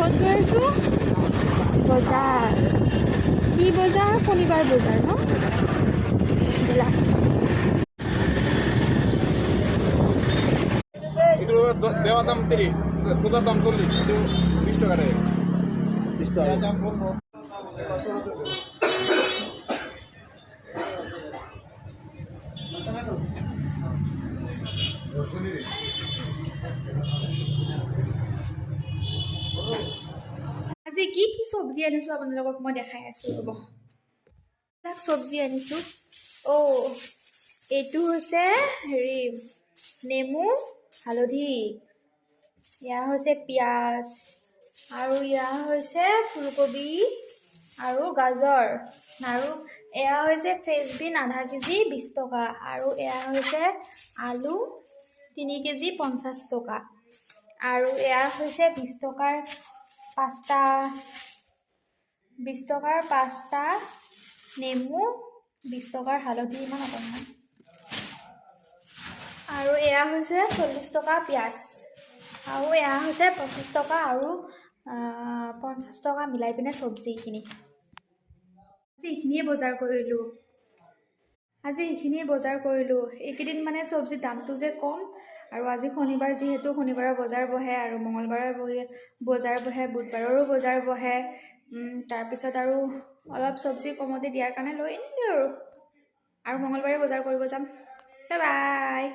ক'ত গৈ আছোঁ? বজাৰ। কি বজাৰ? শনিবাৰ বজাৰ ন? ব'লা। এগুলো দেওয়ার দাম 30, খোঁজার দাম 40, কিন্তু 20 টাকা দেয়। 20 টাকা দাম বলবো। আজি কি কি চব্জি আনিছোঁ আপোনালোকক মই দেখাই আছোঁ ৰ'ব। চব্জি আনিছোঁ। এইটো হৈছে হেৰি নেমু, হালধি, এয়া হৈছে পিঁয়াজ, আৰু এয়া হৈছে ফুলকবি আৰু গাজৰ, আৰু এয়া হৈছে ফ্ৰেঞ্চবিন আধা কেজি 20 টকা, আৰু এয়া হৈছে আলু 3 কেজি 50 টকা, আৰু এয়া হৈছে 20 টকাৰ পাঁচটা নেমু, 20 টকাৰ হালধি, ইমান অকণমান, আৰু এয়া হৈছে 40 টকা পিঁয়াজ, আৰু এয়া হৈছে 25 টকা আৰু 50 টকা মিলাই পিনে চব্জি এইখিনি। আজি এইখিনিয়ে বজাৰ কৰিলোঁ। এইকেইদিন মানে চব্জিৰ দামটো যে কম, আৰু আজি শনিবাৰ যিহেতু শনিবাৰৰ বজাৰ বহে, আৰু মঙলবাৰৰ বজাৰ বহে, বুধবাৰৰো বজাৰ বহে। তাৰপিছত আৰু অলপ চব্জি কমতে দিয়াৰ কাৰণে লৈ আনিলোঁ আৰু মঙলবাৰে বজাৰ কৰিব যাম। Bye bye.